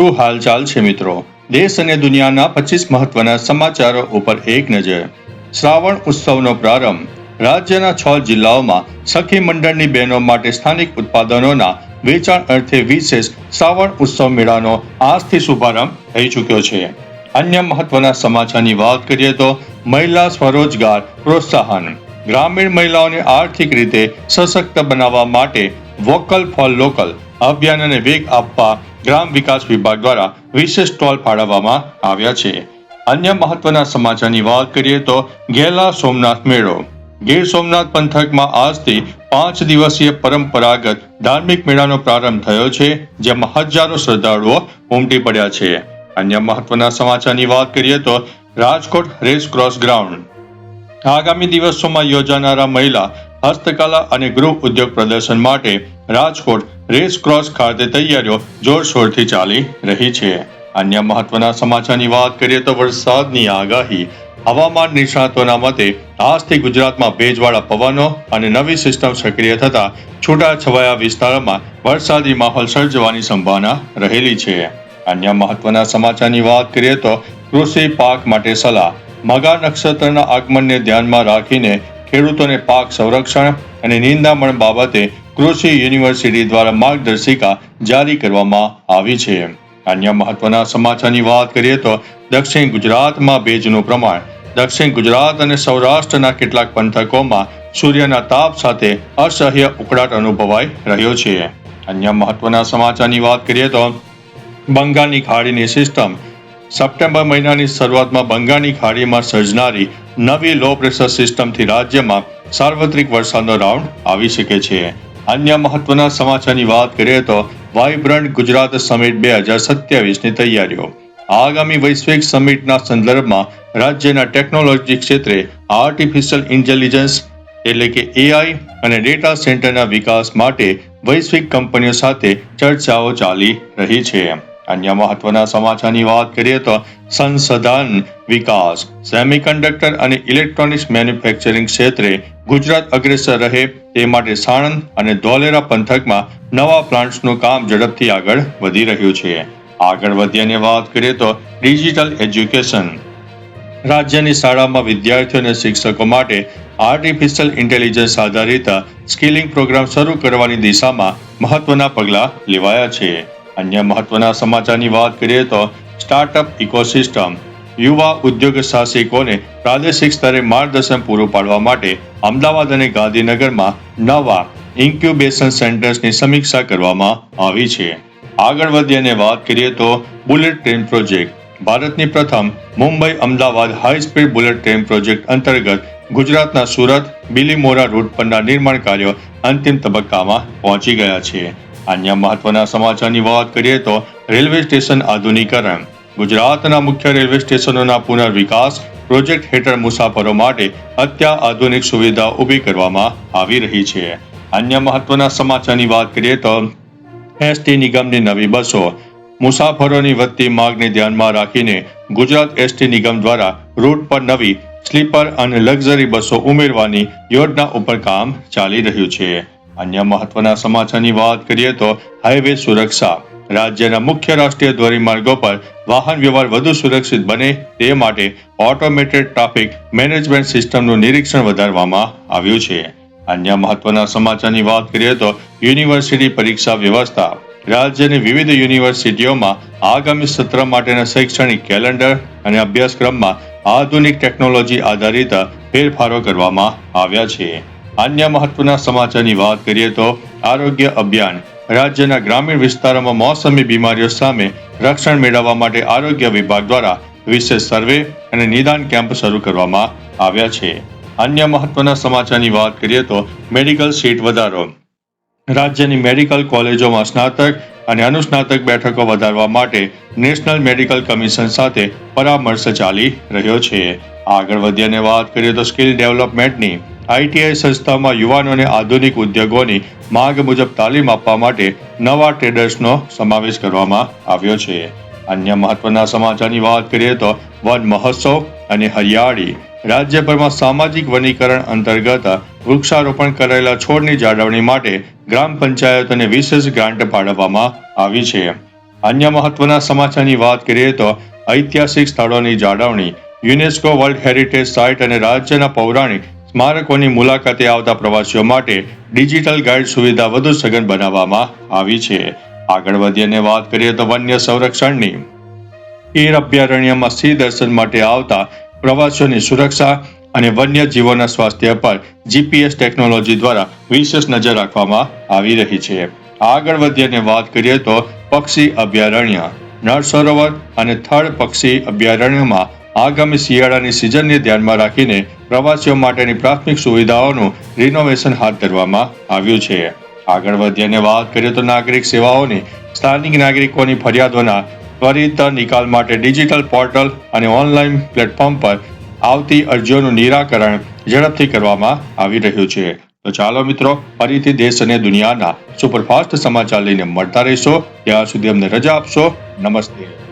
શું હાલચાલ છે મિત્રો? દેશ અને દુનિયાના 25 મહત્વના સમાચારો ઉપર એક નજર. શ્રાવણ ઉત્સવનો પ્રારંભ. રાજ્યના 6 જિલ્લાઓમાં સખી મંડળની બહેનો માટે સ્થાનિક ઉત્પાદનોના વેચાણ અર્થે વિશેષ શ્રાવણ ઉત્સવ મેળાનો આજથી શુભારંભ થઈ ચૂક્યો છે. અન્ય મહત્વના સમાચારની વાત કરીએ તો મહિલા સ્વરોજગાર પ્રોત્સાહન. ગ્રામીણ મહિલાઓને આર્થિક રીતે સશક્ત બનાવવા માટે વોકલ ફોર લોકલ અભિયાનને વેગ આપવા ગ્રામ વિકાસ વિભાગ દ્વારા વિશેષ સ્ટોલ ફાળવવામાં આવ્યા છે. અન્ય મહત્વના સમાચારની વાત કરીએ તો ગેલા સોમનાથ મેળો. ગીર સોમનાથ પંથકમાં આજથી 5 દિવસીય પરંપરાગત ધાર્મિક મેળાનો પ્રારંભ થયો છે, જેમાં હજારો શ્રદ્ધાળુઓ ઉમટી પડ્યા છે. અન્ય મહત્વના સમાચારની વાત કરીએ તો રાજકોટ રેસ ક્રોસ ગ્રાઉન્ડ. આગામી દિવસોમાં યોજાનારા મહિલા હસ્તકલા અને ગૃહ ઉદ્યોગ પ્રદર્શન માટે રાજકોટ રેસ ક્રોસ ખાતે તૈયારીઓ જોરશોરથી ચાલી રહી છે. અન્ય મહત્વના સમાચારની વાત કરીએ તો વરસાદની આગાહી. હવામાન નિષ્ણાતોના મતે આજથી ગુજરાતમાં ભેજવાળા પવનો અને નવી સિસ્ટમ સક્રિય થતા છૂટાછવાયા વિસ્તારોમાં વરસાદી માહોલ સર્જવાની સંભાવના રહેલી છે. અન્ય મહત્વના સમાચારની વાત કરીએ તો કૃષિ પાક માટે સલાહ. મગા નક્ષત્રના આગમનને ધ્યાનમાં રાખીને ખેડૂતોને પાક સંરક્ષણ અને નિંદામણ બાબતે કૃષિ યુનિવર્સિટી દ્વારા માર્ગદર્શિકા જારી કરવામાં આવી છે. અન્ય મહત્વના સમાચારની વાત કરીએ તો દક્ષિણ ગુજરાતમાં ભેજનું પ્રમાણ. દક્ષિણ ગુજરાત અને સૌરાષ્ટ્રના કેટલાક પંથકોમાં સૂર્યના તાપ સાથે અસહ્ય ઉકળાટ અનુભવાઈ રહ્યો છે. અન્ય મહત્વના સમાચારની વાત કરીએ તો બંગાળની ખાડીની સિસ્ટમ. સપ્ટેમ્બર મહિનાની શરૂઆતમાં બંગાળની ખાડીમાં સર્જાનારી નવી લો પ્રેશર સિસ્ટમથી રાજ્યમાં સાર્વત્રિક વરસાદનો રાઉન્ડ આવી શકે છે. અન્ય મહત્વના સમાચારની વાત કરીએ તો વાઇબ્રન્ટ ગુજરાત સમિટ 2027ની તૈયારીઓ. આગામી વૈશ્વિક સમિટના સંદર્ભમાં રાજ્યના ટેકનોલોજી ક્ષેત્રે આર્ટિફિશિયલ ઇન્ટેલિજન્સ એટલે કે AI અને ડેટા સેન્ટરના વિકાસ માટે વૈશ્વિક કંપનીઓ સાથે ચર્ચાઓ ચાલી રહી છે. અન્ય મહત્વના સમાચારની વાત કરીએ તો સંશોધન વિકાસ. સેમિકન્ડક્ટર અને ઇલેક્ટ્રોનિક્સ મેન્યુફેક્ચરિંગ ક્ષેત્રે ગુજરાત અગ્રેસર રહે તે માટે સાણંદ અને ધોલેરા પંથકમાં નવા પ્લાન્ટ્સનું કામ ઝડપથી આગળ વધી રહ્યું છે. આગળ વધીને વાત કરીએ તો ડિજિટલ એજ્યુકેશન. રાજ્યની શાળામાં વિદ્યાર્થીઓ અને શિક્ષકો માટે આર્ટિફિશિયલ ઇન્ટેલિજન્સ આધારિત સ્કિલિંગ પ્રોગ્રામ શરૂ કરવાની દિશામાં મહત્વના પગલાં લેવાયા છે. અન્ય મહત્વના સમાચારની વાત કરીએ તો સ્ટાર્ટઅપ ઇકોસિસ્ટમ. યુવા ઉદ્યોગ સાહસિકોને પ્રાદેશિક સ્તરે માર્ગદર્શન પૂરું પાડવા માટે અમદાવાદ અને ગાંધીનગરમાં નવા ઇન્ક્યુબેશન સેન્ટર્સની સમીક્ષા કરવામાં આવી છે. આગળ વધીને વાત કરીએ તો બુલેટ ટ્રેન પ્રોજેક્ટ. ભારતની પ્રથમ Mumbai Ahmedabad high speed bullet train project અંતર્ગત ગુજરાતના સુરત બિલીમોરા રૂટ પરના નિર્માણ કાર્યો અંતિમ તબક્કામાં પહોંચી ગયા છે. અન્ય મહત્વના સમાચારની વાત કરીએ તો રેલવે સ્ટેશન આધુનિકરણ. ગુજરાતના મુખ્ય રેલવે સ્ટેશનોના પુનર્વિકાસ પ્રોજેક્ટ હેઠળ મુસાફરો માટે અત્યાધુનિક સુવિધાઓ ઊભી કરવામાં આવી રહી છે. અન્ય મહત્વના સમાચારની વાત કરીએ તો એસટી નિગમની નવી બસો. મુસાફરોની વધતી માંગને ધ્યાનમાં રાખીને ગુજરાત એસટી નિગમ દ્વારા રૂટ પર નવી સ્લીપર અને લક્ઝરી બસો ઉમેરવાની યોજના ઉપર કામ ચાલી રહ્યું છે. અન્ય મહત્વના સમાચારની વાત કરીએ તો હાઈવે સુરક્ષા. રાજ્યના મુખ્ય રાષ્ટ્રીય ધોરીમાર્ગો પર વાહન વ્યવહાર વધુ સુરક્ષિત બને તે માટે ઓટોમેટેડ ટ્રાફિક મેનેજમેન્ટ સિસ્ટમનું નિરીક્ષણ વધારવામાં આવ્યું છે. અન્ય મહત્વના સમાચારની વાત કરીએ તો યુનિવર્સિટી પરીક્ષા વ્યવસ્થા. રાજ્યની વિવિધ યુનિવર્સિટીઓમાં આગામી સત્ર માટેના શૈક્ષણિક કેલેન્ડર અને અભ્યાસક્રમમાં આધુનિક ટેકનોલોજી આધારિત ફેરફારો કરવામાં આવ્યા છે. અન્ય મહત્વના સમાચારની વાત કરીએ તો આરોગ્ય અભિયાન. રાજ્યના ગ્રામીણ વિસ્તારોમાં મોસમી બીમારીઓ સામે રક્ષણ મેળવવા માટે આરોગ્ય વિભાગ દ્વારા વિશેષ સર્વે અને નિદાન કેમ્પ શરૂ કરવામાં આવ્યા છે. અન્ય મહત્વના સમાચારની વાત કરીએ તો મેડિકલ સીટ વધારો. રાજ્યની મેડિકલ કોલેજોમાં સ્નાતક અને અનુસ્નાતક બેઠકો વધારવા માટે નેશનલ મેડિકલ કમિશન સાથે પરામર્શ ચાલી રહ્યો છે. આગળ વધીને વાત કરીએ તો સ્કિલ ડેવલપમેન્ટની. આઈટીઆઈ સંસ્થામાં યુવાનોને આધુનિક ઉદ્યોગોની માંગ મુજબ તાલીમ આપવા માટે નવા ટ્રેડર્સનો સમાવેશ કરવામાં આવ્યો છે. અન્ય મહત્વના સમાચારની વાત કરીએ તો વન મહોત્સવ અને હરિયાળી. રાજ્યભરમાં સામાજિક વનીકરણ અંતર્ગત વૃક્ષારોપણ કરાયેલા છોડની જાળવણી માટે ગ્રામ પંચાયતોને વિશેષ ગ્રાન્ટ ફાળવવામાં આવી છે. અન્ય મહત્વના સમાચારની વાત કરીએ તો ઐતિહાસિક સ્થળોની જાળવણી, યુનેસ્કો વર્લ્ડ હેરિટેજ સાઇટ અને રાજ્યના પૌરાણિક સ્મારકોની મુલાકાતે આવતા પ્રવાસીઓ માટે ડિજિટલ ગાઈડ સુવિધા વધુ સઘન બનાવવામાં આવી છે. આગળ વધીએ અને વાત કરીએ તો વન્ય સંરક્ષણની. ગીર અભયારણ્યમાં સિંહ દર્શન માટે આવતા પ્રવાસીઓની સુરક્ષા અને વન્ય જીવોના સ્વાસ્થ્ય પર GPS ટેકનોલોજી દ્વારા વિશેષ નજર રાખવામાં આવી રહી છે. આગળ વધીએ અને વાત કરીએ તો પક્ષી અભયારણ્ય. નળ સરોવર અને થળ પક્ષી અભયારણ્યમાં આગામી શિયાળાની સિઝનને ધ્યાનમાં રાખીને પ્રવાસીઓ માટેની પ્રાથમિક સુવિધાઓનું રિનોવેશન હાથ ધરવામાં આવ્યું છે. આગળ વધીએ અને વાત કરીએ તો નાગરિક સેવાઓની. સ્થાનિક નાગરિકોની ફરિયાદોના ત્વરિત નિકાલ માટે ડિજિટલ પોર્ટલ અને ઓનલાઈન પ્લેટફોર્મ પર આવતી અરજીઓનું નિરાકરણ ઝડપથી કરવામાં આવી રહ્યું છે. તો ચાલો મિત્રો, ફરીથી દેશ અને દુનિયાના સુપરફાસ્ટ સમાચાર લઈને મળતા રહીશો. ત્યાં સુધી અમને રજા આપશો. નમસ્તે.